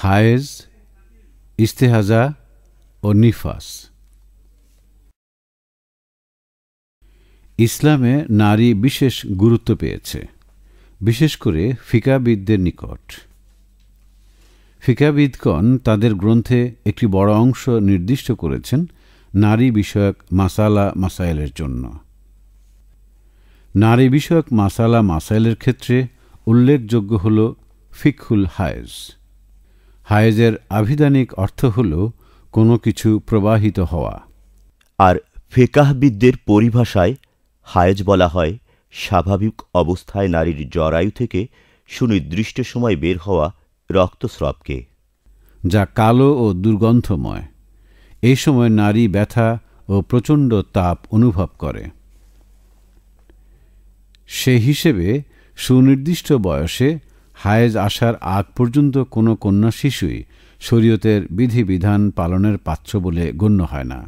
হায়েজ, ইস্তেহাজা ও নিফাস। ইসলামে নারী বিশেষ গুরুত্ব পেয়েছে, বিশেষ করে ফিকাহবিদদের নিকট। ফিকাহবিদগণ তাদের গ্রন্থে একটি বড় অংশ নির্দিষ্ট করেছেন নারী বিষয়ক মাসাইলের জন্য। নারী বিষয়ক মাসাইলের ক্ষেত্রে উল্লেখযোগ্য হল ফিকহুল হায়েজ। হায়েজের আভিধানিক অর্থ হল কোনো কিছু প্রবাহিত হওয়া। আর ফিকাহবিদদের পরিভাষায় হায়েজ বলা হয় স্বাভাবিক অবস্থায় নারীর জরায়ু থেকে সুনির্দিষ্ট সময় বের হওয়া রক্তস্রাবকে, যা কালো ও দুর্গন্ধময়। এই সময় নারী ব্যথা ও প্রচণ্ড তাপ অনুভব করে। সে হিসেবে সুনির্দিষ্ট বয়সে হায়েজ আসার আগ পর্যন্ত কোনো কন্যা শিশুই শরীয়তের বিধিবিধান পালনের পাত্র বলে গণ্য হয় না।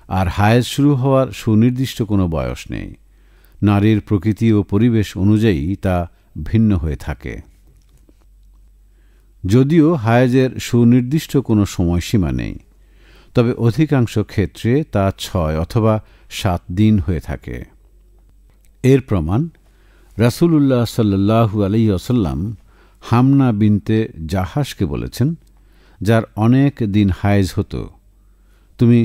আর হায়েজ শুরু হওয়ার সুনির্দিষ্ট কোনো বয়স নেই। নারীর প্রকৃতি ও পরিবেশ অনুযায়ী তা ভিন্ন হয়ে থাকে। যদিও হায়েজের সুনির্দিষ্ট কোনো সময়সীমা নেই, তবে অধিকাংশ ক্ষেত্রে তা 6 অথবা 7 দিন হয়ে থাকে। এর প্রমাণ রাসূলুল্লাহ সাল্লাল্লাহু আলাইহি ওয়াসাল্লাম হামনা বিনতে জাহাশকে বলেছেন, যার অনেক দিন হায়েজ হতো, তুমি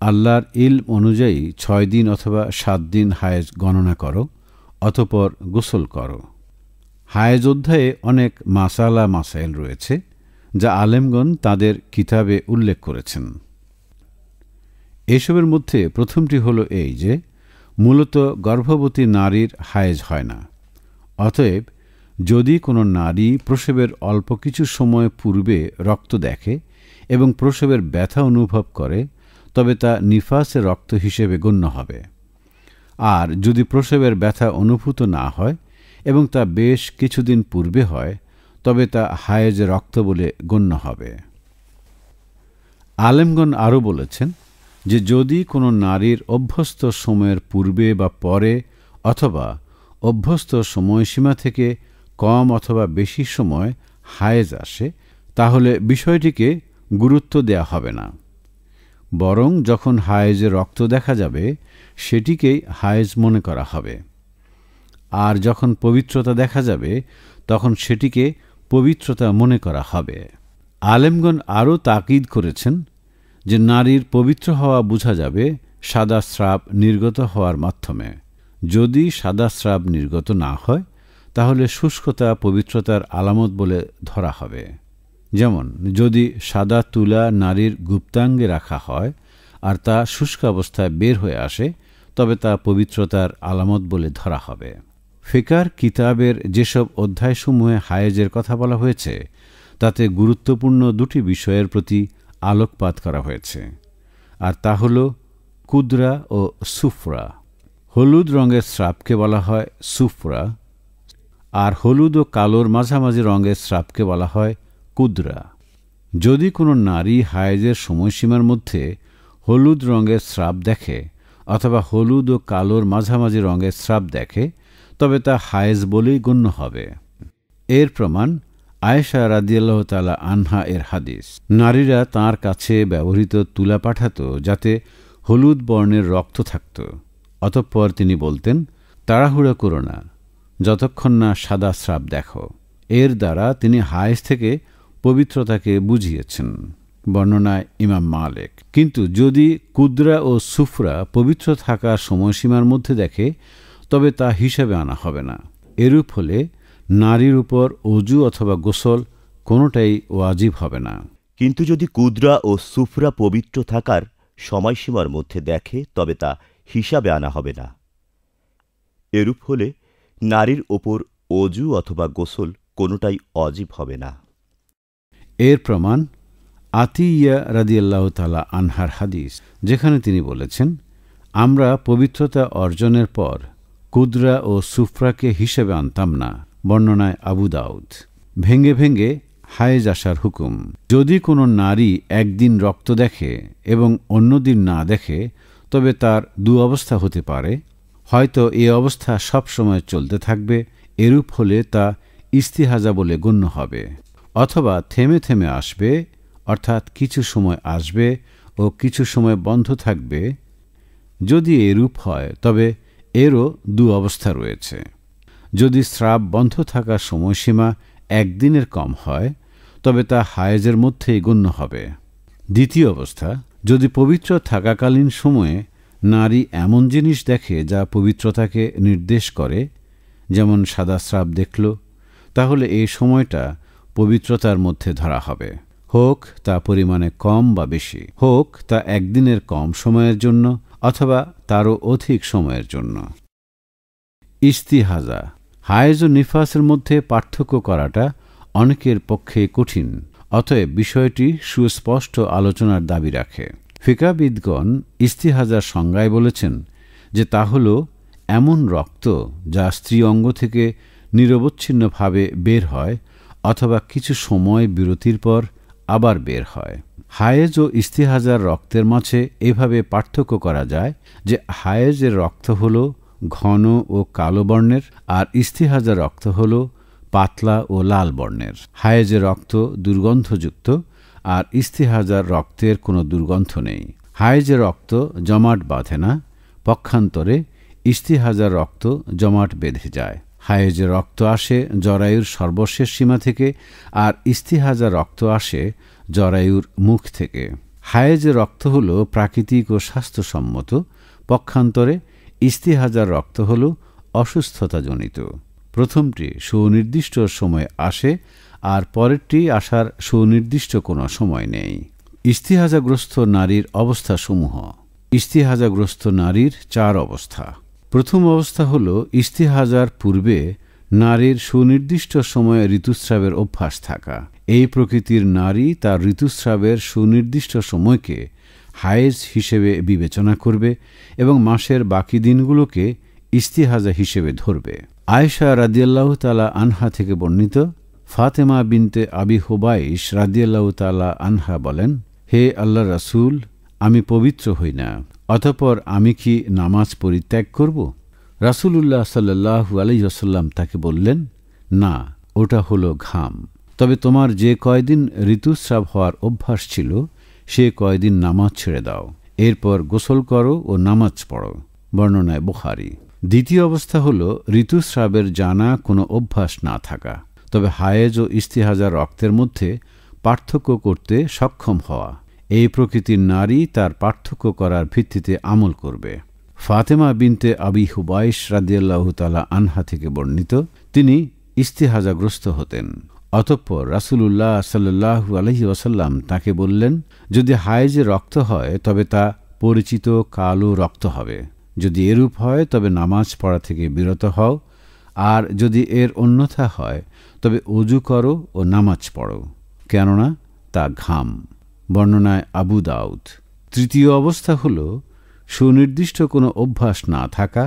আল্লাহর ইলম অনুযায়ী 6 দিন অথবা 7 দিন হায়েজ গণনা করো, অতঃপর গোসল করো। হায়েজ অধ্যায়ে অনেক মাসাইল রয়েছে, যা আলেমগণ তাদের কিতাবে উল্লেখ করেছেন। এসবের মধ্যে প্রথমটি হল এই যে, মূলত গর্ভবতী নারীর হায়েজ হয় না। অতএব যদি কোনো নারী প্রসবের অল্প কিছু সময় পূর্বে রক্ত দেখে এবং প্রসবের ব্যথা অনুভব করে, তবে তা নিফাসের রক্ত হিসেবে গণ্য হবে। আর যদি প্রসবের ব্যথা অনুভূত না হয় এবং তা বেশ কিছুদিন পূর্বে হয়, তবে তা হায়েজ রক্ত বলে গণ্য হবে। আলেমগণ আরও বলেছেন যে, যদি কোনো নারীর অভ্যস্ত সময়ের পূর্বে বা পরে অথবা অভ্যস্ত সময়সীমা থেকে কম অথবা বেশি সময় হায়েজ আসে, তাহলে বিষয়টিকে গুরুত্ব দেয়া হবে না। বরং যখন হায়েজে রক্ত দেখা যাবে, সেটিকেই হায়েজ মনে করা হবে। আর যখন পবিত্রতা দেখা যাবে, তখন সেটিকে পবিত্রতা মনে করা হবে। আলেমগণ আরও তাকিদ করেছেন যে, নারীর পবিত্র হওয়া বোঝা যাবে সাদা স্রাব নির্গত হওয়ার মাধ্যমে। যদি সাদা স্রাব নির্গত না হয়, তাহলে শুষ্কতা পবিত্রতার আলামত বলে ধরা হবে। যেমন, যদি সাদা তুলা নারীর গুপ্তাঙ্গে রাখা হয় আর তা শুষ্ক অবস্থায় বের হয়ে আসে, তবে তা পবিত্রতার আলামত বলে ধরা হবে। ফিকার কিতাবের যেসব অধ্যায়সমূহে হায়েজের কথা বলা হয়েছে, তাতে গুরুত্বপূর্ণ 2টি বিষয়ের প্রতি আলোকপাত করা হয়েছে, আর তা হল কুদরা ও সুফরা। হলুদ রঙের স্রাবকে বলা হয় সুফরা, আর হলুদ ও কালোর মাঝামাঝি রঙের স্রাবকে বলা হয় কুদরা। যদি কোনো নারী হায়েজের সময়সীমার মধ্যে হলুদ রঙের স্রাব দেখে অথবা হলুদ ও কালোর মাঝামাঝি রঙের স্রাব দেখে, তবে তা হায়েজ বলেই গণ্য হবে। এর প্রমাণ আয়েশা রাদিয়াল্লাহু তাআলা আনহা এর হাদিস। নারীরা তাঁর কাছে ব্যবহৃত তুলা পাঠাত, যাতে হলুদ বর্ণের রক্ত থাকত। অতঃপর তিনি বলতেন, তাড়াহুড়া করো না, যতক্ষণ না সাদা স্রাব দেখো। এর দ্বারা তিনি হায়েজ থেকে পবিত্রতাকে বুঝিয়েছেন। বর্ণনায় ইমাম মালিক। কিন্তু যদি কুদরা ও সুফরা পবিত্র থাকার সময়সীমার মধ্যে দেখে, তবে তা হিসাবে আনা হবে না। এরূপ হলে নারীর উপর ওযু অথবা গোসল কোনোটাই ওয়াজিব হবে না। কিন্তু যদি কুদরা ও সুফরা পবিত্র থাকার সময়সীমার মধ্যে দেখে, তবে তা হিসাবে আনা হবে না। এরূপ হলে নারীর ওপর ওযু অথবা গোসল কোনোটাই ওয়াজিব হবে না। এর প্রমাণ আতিয়া রাদিয়াল্লাহু তাআলা আনহার হাদিস, যেখানে তিনি বলেছেন, আমরা পবিত্রতা অর্জনের পর কুদরা ও সুফরাকে হিসেবে আনতাম না। বর্ণনায় আবু দাউদ। ভেঙ্গে ভেঙ্গে হায়েজ আসার হুকুম। যদি কোনো নারী একদিন রক্ত দেখে এবং অন্য দিন না দেখে, তবে তার 2 অবস্থা হতে পারে। হয়তো এই অবস্থা সব সময় চলতে থাকবে, এরূপ হলে তা ইস্তিহাজা বলে গণ্য হবে। অথবা থেমে থেমে আসবে, অর্থাৎ কিছু সময় আসবে ও কিছু সময় বন্ধ থাকবে। যদি এরূপ হয় তবে এরও দু অবস্থা রয়েছে। যদি স্রাব বন্ধ থাকার সময়সীমা একদিনের কম হয় তবে তা হায়েজের মধ্যেই গণ্য হবে। দ্বিতীয় অবস্থা, যদি পবিত্র থাকাকালীন সময়ে নারী এমন জিনিস দেখে যা পবিত্রতাকে নির্দেশ করে, যেমন সাদা স্রাব দেখল, তাহলে এই সময়টা পবিত্রতার মধ্যে ধরা হবে, হোক তা পরিমাণে কম বা বেশি, হোক তা একদিনের কম সময়ের জন্য অথবা তারও অধিক সময়ের জন্য। ইস্তিহাজা, হায়েজ ও নিফাসের মধ্যে পার্থক্য করাটা অনেকের পক্ষে কঠিন, অতএব বিষয়টি সুস্পষ্ট আলোচনার দাবি রাখে। ফিকাবিদগণ ইস্তিহাজার সংজ্ঞায় বলেছেন যে তা হল এমন রক্ত যা স্ত্রী অঙ্গ থেকে নিরবচ্ছিন্নভাবে বের হয় অথবা কিছু সময় বিরতির পর আবার বের হয়। হায়েজ ও ইস্তিহাজার রক্তের মাঝে এভাবে পার্থক্য করা যায় যে হায়েজের রক্ত হল ঘন ও কালো বর্ণের, আর ইস্তিহাজার রক্ত হল পাতলা ও লাল বর্ণের। হায়েজের রক্ত দুর্গন্ধযুক্ত, আর ইস্তিহাজার রক্তের কোনো দুর্গন্ধ নেই। হায়েজের রক্ত জমাট বাঁধে না, পক্ষান্তরে ইস্তিহাজার রক্ত জমাট বেঁধে যায়। হায়েজের রক্ত আসে জরায়ুর সর্বশেষ সীমা থেকে, আর ইস্তিহাজার রক্ত আসে জরায়ুর মুখ থেকে। হায়েজের রক্ত হল প্রাকৃতিক ও স্বাস্থ্যসম্মত, পক্ষান্তরে ইস্তিহাজার রক্ত হল অসুস্থতাজনিত। প্রথমটি সুনির্দিষ্ট সময় আসে, আর পরেরটি আসার সুনির্দিষ্ট কোনো সময় নেই। ইস্তিহাজাগ্রস্ত নারীর অবস্থাসমূহ। ইস্তিহাজাগ্রস্ত নারীর 4 অবস্থা। প্রথম অবস্থা হল ইস্তিহাজার পূর্বে নারীর সুনির্দিষ্ট সময়ে ঋতুস্রাবের অভ্যাস থাকা। এই প্রকৃতির নারী তার ঋতুস্রাবের সুনির্দিষ্ট সময়কে হায়েজ হিসেবে বিবেচনা করবে এবং মাসের বাকি দিনগুলোকে ইস্তিহাজা হিসেবে ধরবে। আয়েশা রাদিয়াল্লাহু তাআলা আনহা থেকে বর্ণিত, ফাতেমা বিনতে আবি হুবাইশ রাদিয়াল্লাহু তাআলা আনহা বলেন, হে আল্লাহর রাসূল, আমি পবিত্র হই না, অতঃপর আমি কি নামাজ পরিত্যাগ করব? রাসূলুল্লাহ সাল্লাল্লাহু আলাইহি ওয়াসাল্লাম তাকে বললেন, না, ওটা হলো ঘাম। তবে তোমার যে কয়দিন ঋতুস্রাব হওয়ার অভ্যাস ছিল সে কয়দিন নামাজ ছেড়ে দাও, এরপর গোসল করো ও নামাজ পড়ো। বর্ণনায় বুখারী। দ্বিতীয় অবস্থা হল ঋতুস্রাবের জানা কোনো অভ্যাস না থাকা, তবে হায়েজ ও ইস্তিহাজার রক্তের মধ্যে পার্থক্য করতে সক্ষম হওয়া। এই প্রকৃতির নারী তার পার্থক্য করার ভিত্তিতে আমল করবে। ফাতেমা বিনতে আবি হুবাইশ রাদিয়াল্লাহু তাআলা আনহা থেকে বর্ণিত, তিনি ইস্তিহাজাগ্রস্ত হতেন। অতঃপর রাসূলুল্লাহ সাল্লাল্লাহু আলাইহি ওয়াসাল্লাম তাকে বললেন, যদি হায়েজে রক্ত হয় তবে তা পরিচিত কালো রক্ত হবে। যদি এরূপ হয় তবে নামাজ পড়া থেকে বিরত হও, আর যদি এর অন্যথা হয় তবে ওযু করো ও নামাজ পড়ো, কেননা তা ঘাম। বর্ণনায় আবু দাউদ। তৃতীয় অবস্থা হল সুনির্দিষ্ট কোনো অভ্যাস না থাকা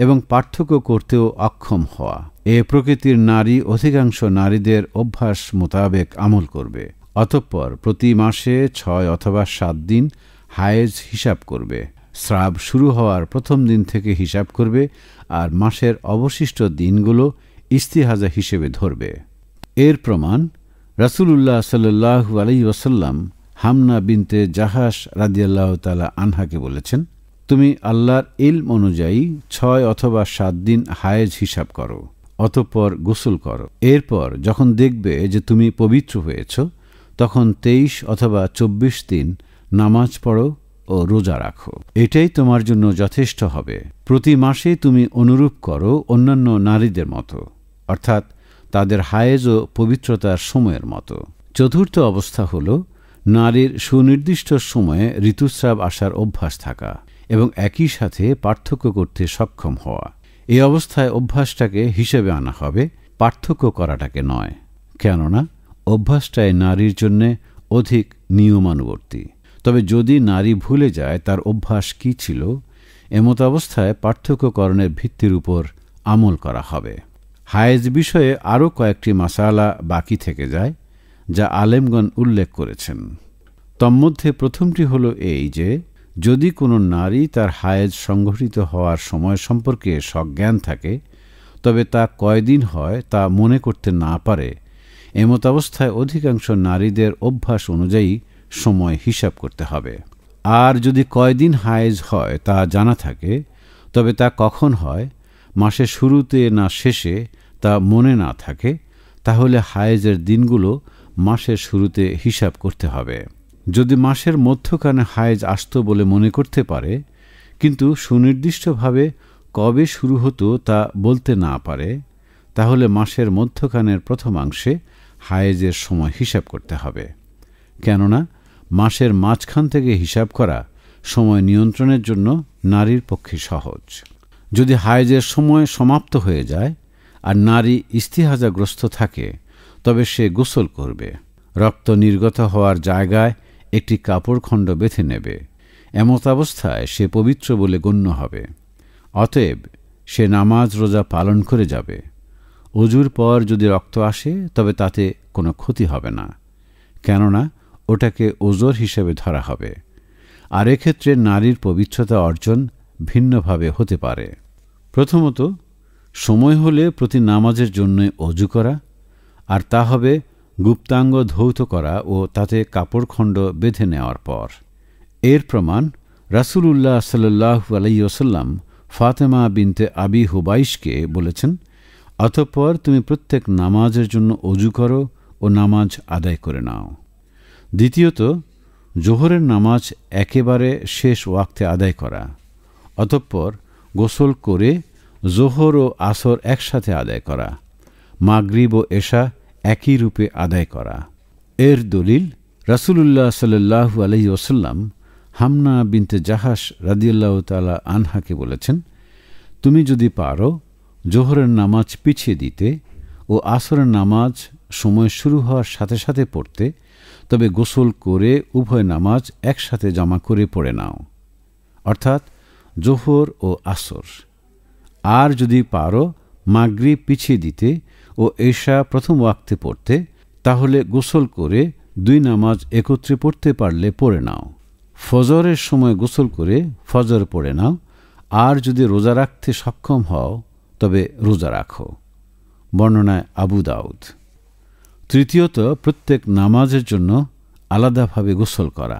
এবং পার্থক্য করতেও অক্ষম হওয়া। এ প্রকৃতির নারী অধিকাংশ নারীদের অভ্যাস মোতাবেক আমল করবে, অতঃপর প্রতি মাসে 6 অথবা 7 দিন হায়েজ হিসাব করবে। স্রাব শুরু হওয়ার প্রথম দিন থেকে হিসাব করবে, আর মাসের অবশিষ্ট দিনগুলো ইস্তিহাজা হিসেবে ধরবে। এর প্রমাণ রাসূলুল্লাহ সাল্লাল্লাহু আলাইহি ওয়াসাল্লাম হামনা বিনতে জাহাশ রাদিয়াল্লাহু তাআলা আনহাকে বলেছেন, তুমি আল্লাহর ইলম অনুযায়ী 6 অথবা 7 দিন হায়েজ হিসাব করো, অতঃপর গোসল করো। এরপর যখন দেখবে যে তুমি পবিত্র হয়েছ, তখন 23 অথবা 24 দিন নামাজ পড়ো ও রোজা রাখো। এটাই তোমার জন্য যথেষ্ট হবে। প্রতি মাসে তুমি অনুরূপ করো অন্যান্য নারীদের মতো, অর্থাৎ তাদের হায়েজ ও পবিত্রতার সময়ের মতো। চতুর্থ অবস্থা হল নারীর সুনির্দিষ্ট সময়ে ঋতুস্রাব আসার অভ্যাস থাকা এবং একই সাথে পার্থক্য করতে সক্ষম হওয়া। এই অবস্থায় অভ্যাসটাকে হিসেবে আনা হবে, পার্থক্য করাটাকে নয়, কেননা অভ্যাসটাই নারীর জন্যে অধিক নিয়মানুবর্তী। তবে যদি নারী ভুলে যায় তার অভ্যাস কি ছিল, এমত অবস্থায় পার্থক্যকরণের ভিত্তির উপর আমল করা হবে। হায়েজ বিষয়ে আরও কয়েকটি মাসালা বাকি থেকে যায়, যা আলেমগণ উল্লেখ করেছেন। তন্মধ্যে প্রথমটি হল এই যে, যদি কোনো নারী তার হায়েজ সংঘটিত হওয়ার সময় সম্পর্কে সজ্ঞান থাকে, তবে তা কয়দিন হয় তা মনে করতে না পারে এমতাবস্থায় অধিকাংশ নারীদের অভ্যাস অনুযায়ী সময় হিসাব করতে হবে। আর যদি কয়দিন হায়েজ হয় তা জানা থাকে, তবে তা কখন হয়, মাসের শুরুতে না শেষে তা মনে না থাকে, তাহলে হায়েজের দিনগুলো মাসের শুরুতে হিসাব করতে হবে। যদি মাসের মধ্যখানে হায়েজ আসত বলে মনে করতে পারে, কিন্তু সুনির্দিষ্টভাবে কবে শুরু হতো তা বলতে না পারে, তাহলে মাসের মধ্যখানের প্রথমাংশে হায়েজের সময় হিসাব করতে হবে। কেননা মাসের মাঝখান থেকে হিসাব করা সময় নিয়ন্ত্রণের জন্য নারীর পক্ষে সহজ। যদি হায়েজের সময় সমাপ্ত হয়ে যায় আর নারী ইস্তিহাজাগ্রস্ত থাকে, তবে সে গোসল করবে, রক্ত নির্গত হওয়ার জায়গায় একটি কাপড়খণ্ড বেঁধে নেবে। এমতাবস্থায় সে পবিত্র বলে গণ্য হবে। অতএব সে নামাজ রোজা পালন করে যাবে। অজুর পর যদি রক্ত আসে, তবে তাতে কোনো ক্ষতি হবে না, কেননা ওটাকে ওজর হিসেবে ধরা হবে। আর এক্ষেত্রে নারীর পবিত্রতা অর্জন ভিন্নভাবে হতে পারে। প্রথমত, সময় হলে প্রতি নামাজের জন্য অজু করা, আর তা হবে গুপ্তাঙ্গ ধৌত করা ও তাতে কাপড়খণ্ড বেঁধে নেওয়ার পর। এর প্রমাণ রাসূলুল্লাহ সাল্লাল্লাহু আলাইহি ওয়াসাল্লাম ফাতেমা বিনতে আবি হুবাইশকে বলেছেন, অতঃপর তুমি প্রত্যেক নামাজের জন্য অজু করো ও নামাজ আদায় করে নাও। দ্বিতীয়ত, জোহরের নামাজ একেবারে শেষ ওয়াক্তে আদায় করা, অতঃপর গোসল করে জোহর ও আসর একসাথে আদায় করা, মাগরিব ও এশা একই রূপে আদায় করা। এর দলিল রাসূলুল্লাহ সাল্লাল্লাহু আলাইহি ওয়াসাল্লাম হামনা বিনতে জাহাশ রাদিয়াল্লাহু তাআলা আনহাকে বলেছেন, তুমি যদি পারো জোহরের নামাজ পিছিয়ে দিতে ও আসরের নামাজ সময় শুরু হওয়ার সাথে সাথে পড়তে, তবে গোসল করে উভয় নামাজ একসাথে জমা করে পড়ে নাও, অর্থাৎ জোহর ও আসর। আর যদি পারো মাগরিব পিছিয়ে দিতে ও এশা প্রথম ওয়াক্তে পড়তে, তাহলে গোসল করে দুই নামাজ একত্রে পড়তে পারলে পড়ে নাও। ফজরের সময় গোসল করে ফজর পড়ে নাও। আর যদি রোজা রাখতে সক্ষম হও, তবে রোজা রাখো। বর্ণনায় আবু দাউদ। তৃতীয়ত, প্রত্যেক নামাজের জন্য আলাদাভাবে গোসল করা।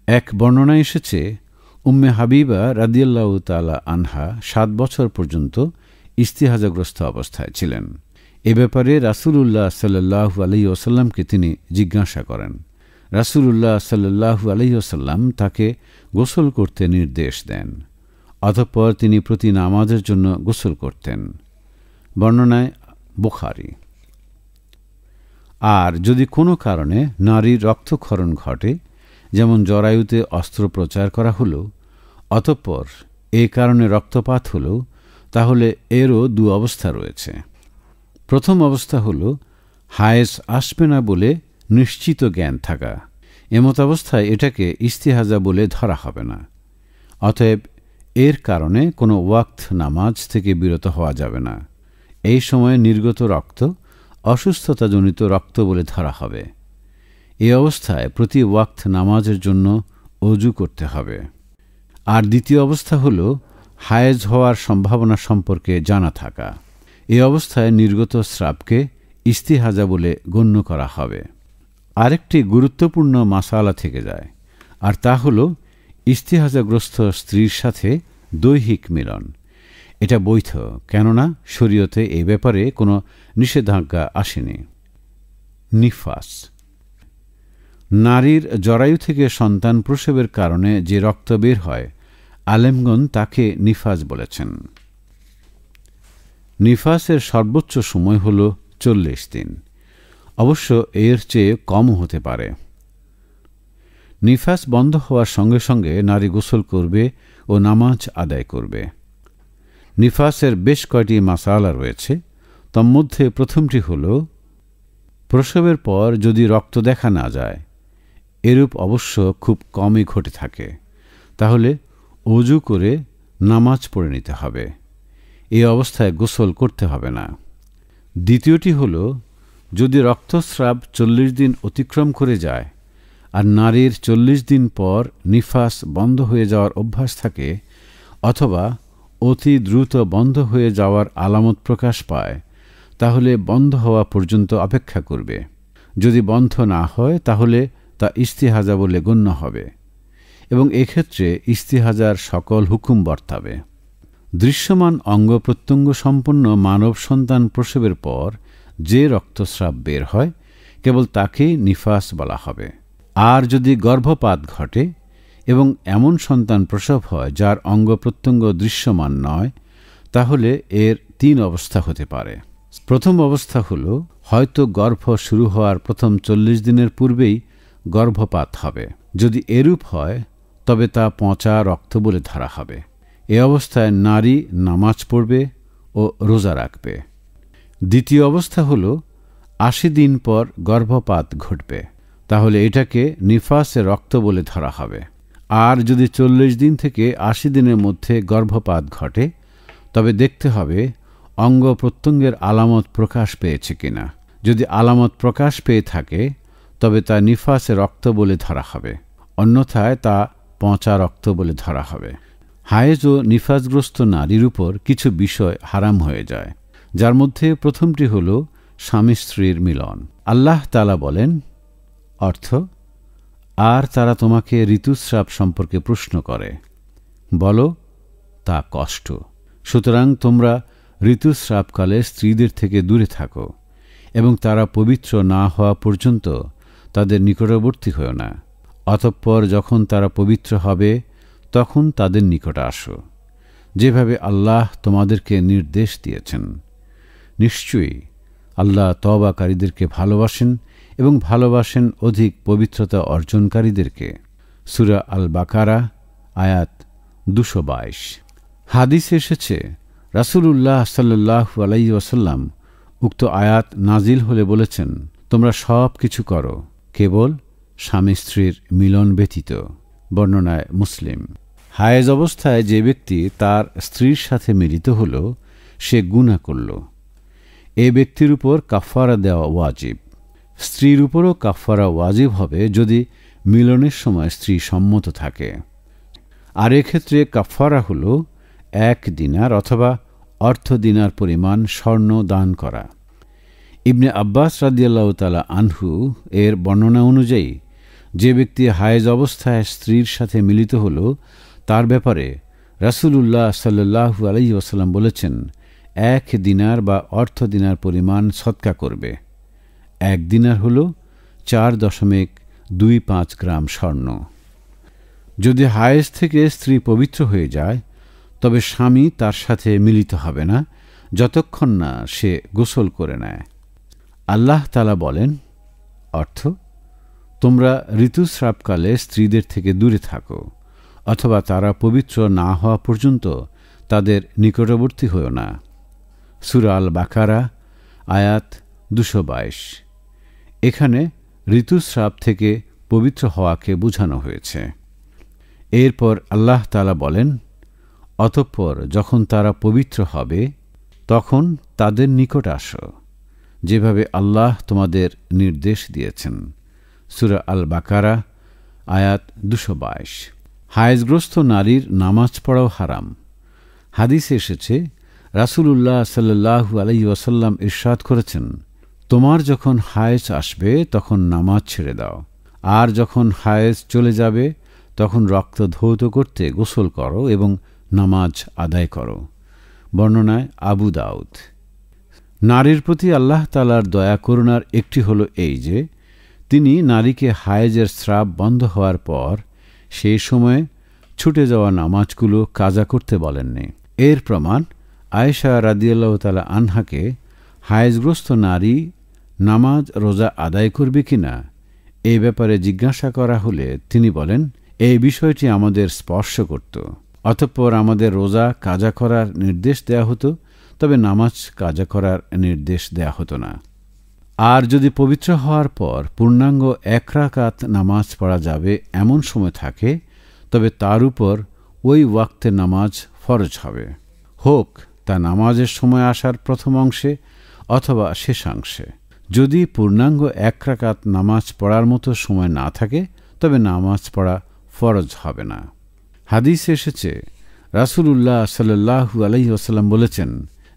এক বর্ণনায় এসেছে, উম্মে হাবিবা রাদিয়াল্লাহু তাআলা আনহা 7 বছর পর্যন্ত ইস্তিহাজাগ্রস্ত অবস্থায় ছিলেন। এ ব্যাপারে রাসূলুল্লাহ সাল্লাল্লাহু আলাইহি ওয়াসাল্লামকে তিনি জিজ্ঞাসা করেন। রাসূলুল্লাহ সাল্লাল্লাহু আলাইহি ওয়াসাল্লাম তাকে গোসল করতে নির্দেশ দেন। অতঃপর তিনি প্রতি নামাজের জন্য গোসল করতেন। বর্ণনায় বুখারী। আর যদি কোনো কারণে নারীর রক্তক্ষরণ ঘটে, যেমন জরায়ুতে অস্ত্রোপচার করা হলো, অতঃপর এ কারণে রক্তপাত হলো, তাহলে এরও 2 অবস্থা রয়েছে। প্রথম অবস্থা হল হায়েজ আসবে না বলে নিশ্চিত জ্ঞান থাকা। এমতাবস্থায় এটাকে ইস্তিহাজা বলে ধরা হবে না। অতএব এর কারণে কোনো ওয়াক্ত নামাজ থেকে বিরত হওয়া যাবে না। এই সময়ে নির্গত রক্ত অসুস্থতাজনিত রক্ত বলে ধরা হবে। এই অবস্থায় প্রতি ওয়াক্ত নামাজের জন্য অজু করতে হবে। আর দ্বিতীয় অবস্থা হল হায়েজ হওয়ার সম্ভাবনা সম্পর্কে জানা থাকা। এই অবস্থায় নির্গত স্রাবকে ইস্তিহাজা বলে গণ্য করা হবে। আরেকটি গুরুত্বপূর্ণ মাসালা থেকে যায়, আর তা হল ইস্তিহাজাগ্রস্ত স্ত্রীর সাথে দৈহিক মিলন। এটা বৈধ, কেননা শরীয়তে এই ব্যাপারে কোনো নিষেধাজ্ঞা আসেনি। নিফাস। নারীর জরায়ু থেকে সন্তান প্রসবের কারণে যে রক্ত বের হয়, আলেমগণ তাকে নিফাস বলেছেন। নিফাসের সর্বোচ্চ সময় হল 40 দিন। অবশ্য এর চেয়ে কমও হতে পারে। নিফাস বন্ধ হওয়ার সঙ্গে সঙ্গে নারী গোসল করবে ও নামাজ আদায় করবে। নিফাসের বেশ কয়টি মাসালা রয়েছে। তন্মধ্যে প্রথমটি হল, প্রসবের পর যদি রক্ত দেখা না যায়, এরূপ অবশ্য খুব কমই ঘটে থাকে, তাহলে অজু করে নামাজ পড়ে নিতে হবে। এই অবস্থায় গোসল করতে হবে না। দ্বিতীয়টি হল, যদি রক্তস্রাব 40 দিন অতিক্রম করে যায় আর নারীর 40 দিন পর নিফাস বন্ধ হয়ে যাওয়ার অভ্যাস থাকে, অথবা অতি দ্রুত বন্ধ হয়ে যাওয়ার আলামত প্রকাশ পায়, তাহলে বন্ধ হওয়া পর্যন্ত অপেক্ষা করবে। যদি বন্ধ না হয় তাহলে তা ইস্তিহাজা বলে গণ্য হবে এবং এক্ষেত্রে ইস্তিহাজার সকল হুকুম বর্তাবে। দৃশ্যমান অঙ্গ প্রত্যঙ্গ সম্পন্ন মানব সন্তান প্রসবের পর যে রক্তস্রাব বের হয় কেবল তাকেই নিফাস বলা হবে। আর যদি গর্ভপাত ঘটে এবং এমন সন্তান প্রসব হয় যার অঙ্গ প্রত্যঙ্গ দৃশ্যমান নয়, তাহলে এর 3 অবস্থা হতে পারে। প্রথম অবস্থা হল হয়তো গর্ভ শুরু হওয়ার প্রথম 40 দিনের পূর্বেই গর্ভপাত হবে। যদি এরূপ হয় তবে তা পচা রক্ত বলে ধরা হবে। এ অবস্থায় নারী নামাজ পড়বে ও রোজা রাখবে। দ্বিতীয় অবস্থা হল 80 দিন পর গর্ভপাত ঘটবে, তাহলে এটাকে নিফাসে রক্ত বলে ধরা হবে। আর যদি 40 দিন থেকে 80 দিনের মধ্যে গর্ভপাত ঘটে তবে দেখতে হবে অঙ্গ প্রত্যঙ্গের আলামত প্রকাশ পেয়েছে কিনা। যদি আলামত প্রকাশ পেয়ে থাকে তবে তা নিফাসে রক্ত বলে ধরা হবে, অন্যথায় তা পচা রক্ত বলে ধরা হবে। হায়েজ ও নিফাসগ্রস্ত নারীর উপর কিছু বিষয় হারাম হয়ে যায়, যার মধ্যে প্রথমটি হল স্বামী স্ত্রীর মিলন। আল্লাহ তাআলা বলেন, অর্থ, আর তারা তোমাকে ঋতুস্রাব সম্পর্কে প্রশ্ন করে, বলো তা কষ্ট। সুতরাং তোমরা ঋতুস্রাবকালে স্ত্রীদের থেকে দূরে থাকো এবং তারা পবিত্র না হওয়া পর্যন্ত তাদের নিকটবর্তী হও না। অতঃপর যখন তারা পবিত্র হবে তখন তাদের নিকট আসো, যেভাবে আল্লাহ তোমাদেরকে নির্দেশ দিয়েছেন। নিশ্চয়ই আল্লাহ তওবাকারীদেরকে ভালোবাসেন এবং ভালোবাসেন অধিক পবিত্রতা অর্জনকারীদেরকে। সূরা আল বাকারা আয়াত 222। হাদিসে এসেছে রাসূলুল্লাহ সাল্লাল্লাহু আলাইহি ওয়াসাল্লাম উক্ত আয়াত নাজিল হলে বলেছেন, তোমরা সব কিছু করো কেবল স্বামী স্ত্রীর মিলন ব্যতীত। বর্ণনায় মুসলিম। হায়েজ অবস্থায় যে ব্যক্তি তার স্ত্রীর সাথে মিলিত হল সে গুনাহ করল। এ ব্যক্তির উপর কাফারা দেওয়া ওয়াজিব। স্ত্রীর উপরও কাফারা ওয়াজিব হবে যদি মিলনের সময় স্ত্রী সম্মত থাকে। আর এক্ষেত্রে কাফারা হল 1 দিনার অথবা অর্থ দিনার পরিমাণ স্বর্ণ দান করা। ইবনে আব্বাস রাদিয়াল্লাহু তাআলা আনহু এর বর্ণনা অনুযায়ী যে ব্যক্তি হায়েজ অবস্থায় স্ত্রীর সাথে মিলিত হল তার ব্যাপারে রাসূলুল্লাহ সাল্লাল্লাহু আলাইহি ওয়াসাল্লাম বলেছেন, 1 দিনার বা অর্থ দিনার পরিমাণ সদকা করবে। 1 দিনার হল 4.25 গ্রাম স্বর্ণ। যদি হায়েজ থেকে স্ত্রী পবিত্র হয়ে যায় তবে স্বামী তার সাথে মিলিত হবে না যতক্ষণ না সে গোসল করে নেয়। আল্লাহ তাআলা বলেন, অর্থ, তোমরা ঋতুস্রাবকালে স্ত্রীদের থেকে দূরে থাকো অথবা তারা পবিত্র না হওয়া পর্যন্ত তাদের নিকটবর্তী হও না। সূরা আল বাকারা আয়াত 222। এখানে ঋতুস্রাব থেকে পবিত্র হওয়াকে বোঝানো হয়েছে। এরপর আল্লাহ তাআলা বলেন, অতঃপর যখন তারা পবিত্র হবে তখন তাদের নিকট আসো, যেভাবে আল্লাহ তোমাদের নির্দেশ দিয়েছেন। সূরা আল বাকারা আয়াত 222। হায়েজগ্রস্ত নারীর নামাজ পড়াও হারাম। হাদিসে এসেছে রাসূলুল্লাহ সাল্লাল্লাহু আলাইহি ওয়াসাল্লাম ইরশাদ করেছেন, তোমার যখন হায়েজ আসবে তখন নামাজ ছেড়ে দাও, আর যখন হায়েজ চলে যাবে তখন রক্ত ধৌত করতে গোসল করো এবং নামাজ আদায় করো। বর্ণনায় আবু দাউদ। নারীর প্রতি আল্লাহ তাআলার দয়া করুণার একটি হলো এই যে তিনি নারীকে হায়েজের স্রাব বন্ধ হওয়ার পর সেই সময়ে ছুটে যাওয়া নামাজগুলো কাজা করতে বলেননি। এর প্রমাণ আয়েশা রাদিয়াল্লাহু তাআলা আনহাকে হায়েজগ্রস্ত নারী নামাজ রোজা আদায় করবে কিনা এই ব্যাপারে জিজ্ঞাসা করা হলে তিনি বলেন, এই বিষয়টি আমাদের স্পর্শ করত। অতঃপর আমাদের রোজা কাজা করার নির্দেশ দেয়া হতো, তবে নামাজ কাজা করার নির্দেশ দেয়া হতো না। আর যদি পবিত্র হওয়ার পর পূর্ণাঙ্গ 1 রাকাত নামাজ পড়া যাবে এমন সময় থাকে তবে তার উপর ওই ওয়াক্তে নামাজ ফরজ হবে, হোক তা নামাজের সময় আসার প্রথম অংশে অথবা শেষাংশে। যদি পূর্ণাঙ্গ 1 রাকাত নামাজ পড়ার মতো সময় না থাকে তবে নামাজ পড়া ফরজ হবে না। হাদিসে এসেছে রাসূলুল্লাহ সাল্লাল্লাহু আলাইহি ওয়াসাল্লাম বলেছেন,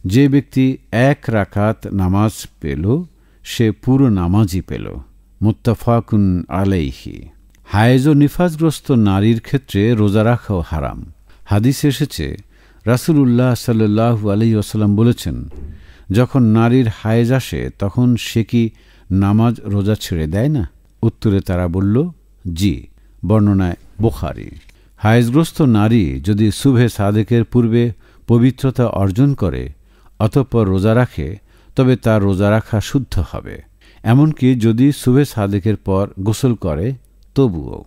যে ব্যক্তি 1 রাকাত নামাজ পেল সে পুরো নামাজই পেল। মুত্তাফাকুন আলাইহি। হায়েজ ও নিফাসগ্রস্ত নারীর ক্ষেত্রে রোজা রাখাও হারাম। হাদিস এসেছে, রাসূলুল্লাহ সাল্লাল্লাহু আলাইহি ওয়াসাল্লাম বলেছেন, যখন নারীর হায়েজ আসে তখন সে কি নামাজ রোজা ছেড়ে দেয় না? উত্তরে তারা বলল, জি। বর্ণনায় বুখারী। হায়েজগ্রস্ত নারী যদি সুবহে সাদেকের পূর্বে পবিত্রতা অর্জন করে অতঃপর রোজা রাখে তবে তার রোজা রাখা শুদ্ধ হবে, এমনকি যদি সুবহে সাদেকের পর গোসল করে তবুও।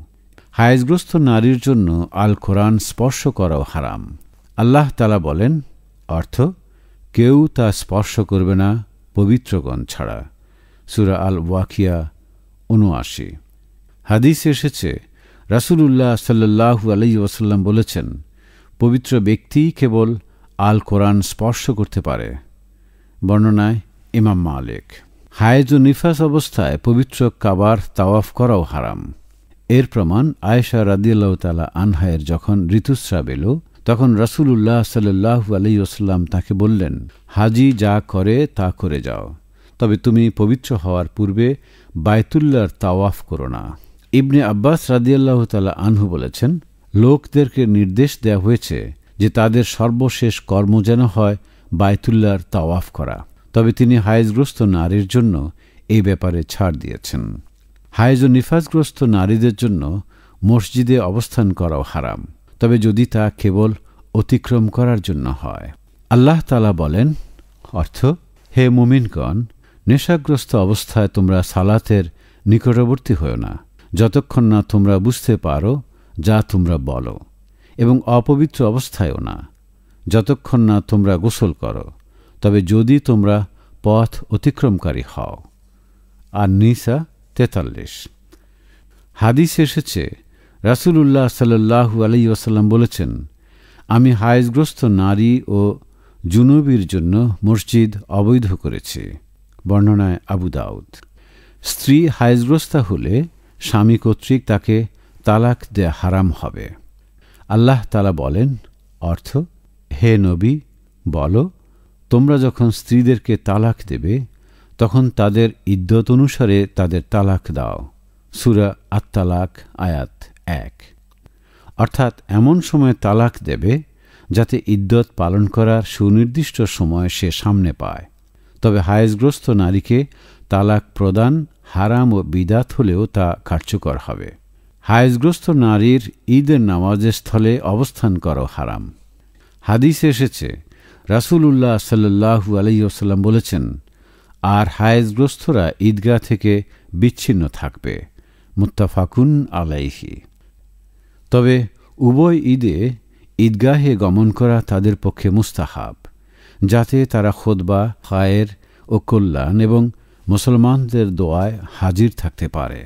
হায়েজগ্রস্ত নারীর জন্য আল কোরআন স্পর্শ করাও হারাম। আল্লাহ তাআলা বলেন, অর্থ কেউ তা স্পর্শ করবে না পবিত্রগণ ছাড়া। সূরা আল ওয়াকিয়া ৭৯। হাদিস এসেছে, রাসূলুল্লাহ সাল্লাল্লাহু আলাইহি ওয়াসাল্লাম বলেছেন, পবিত্র ব্যক্তি কেবল আল কোরআন স্পর্শ করতে পারে। বর্ণনায় ইমাম মালিক। হায়েজ ও নিফাস অবস্থায় পবিত্র কাবার তাওয়াফ করাও হারাম। এর প্রমাণ আয়েশা রাদিয়াল্লাহু তাআলা আনহায়ের যখন ঋতুস্রাব এল তখন রাসূলুল্লাহ সাল্লাল্লাহু আলাইহি ওয়াসাল্লাম তাকে বললেন, হাজি যা করে তা করে যাও, তবে তুমি পবিত্র হওয়ার পূর্বে বায়তুল্লাহর তাওয়াফ করো না। ইবনে আব্বাস রাদিয়াল্লাহু তাআলা আনহু বলেছেন, লোকদেরকে নির্দেশ দেওয়া হয়েছে যে তাদের সর্বশেষ কর্ম যেন হয় বায়তুল্লাহর তাওয়াফ করা, তবে তিনি হায়েজগ্রস্ত নারীর জন্য এই ব্যাপারে ছাড় দিয়েছেন। হায়েজ ও নিফাসগ্রস্ত নারীদের জন্য মসজিদে অবস্থান করাও হারাম, তবে যদি তা কেবল অতিক্রম করার জন্য হয়। আল্লাহ তাআলা বলেন, অর্থ হে মুমিনগণ, নেশাগ্রস্ত অবস্থায় তোমরা সালাতের নিকটবর্তী হও না যতক্ষণ না তোমরা বুঝতে পারো যা তোমরা বলো, এবং অপবিত্র অবস্থায়ও না যতক্ষণ না তোমরা গোসল করো, তবে যদি তোমরা পথ অতিক্রমকারী হও। আর নিসা ৪৩। হাদিস এসেছে, রাসূলুল্লাহ সাল্লাল্লাহু আলাইহি ওয়াসাল্লাম বলেছেন, আমি হায়েজগ্রস্ত নারী ও জুনুবির জন্য মসজিদ অবৈধ করেছি। বর্ণনায় আবু দাউদ। স্ত্রী হায়েজগ্রস্তা হলে স্বামী কর্তৃক তাকে তালাক দেয়া হারাম হবে। আল্লাহ তাআলা বলেন, অর্থ হে নবী বলো, তোমরা যখন স্ত্রীদেরকে তালাক দেবে তখন তাদের ইদ্যত অনুসারে তাদের তালাক দাও। সূরা আত-তালাক আয়াত ১। অর্থাৎ এমন সময় তালাক দেবে যাতে ইদ্যত পালন করার সুনির্দিষ্ট সময় সে সামনে পায়। তবে হায়েজগ্রস্ত নারীকে তালাক প্রদান হারাম ও বিদাত হলেও তা কার্যকর হবে। হায়েজগ্রস্ত নারীর ঈদের নামাজের স্থলে অবস্থান করাও হারাম। হাদিস এসেছে, রাসূলুল্লাহ সাল্লাল্লাহু আলাইহি ওয়াসাল্লাম বলেছেন, আর হায়েজগ্রস্তরা ঈদগাহ থেকে বিচ্ছিন্ন থাকবে। মুত্তাফাকুন আলাইহি। তবে উভয় ঈদে ঈদগাহে গমন করা তাদের পক্ষে মুস্তাহাব, যাতে তারা খুতবা, খায়ের ও কল্যাণ এবং মুসলমানদের দোয়ায় হাজির থাকতে পারে।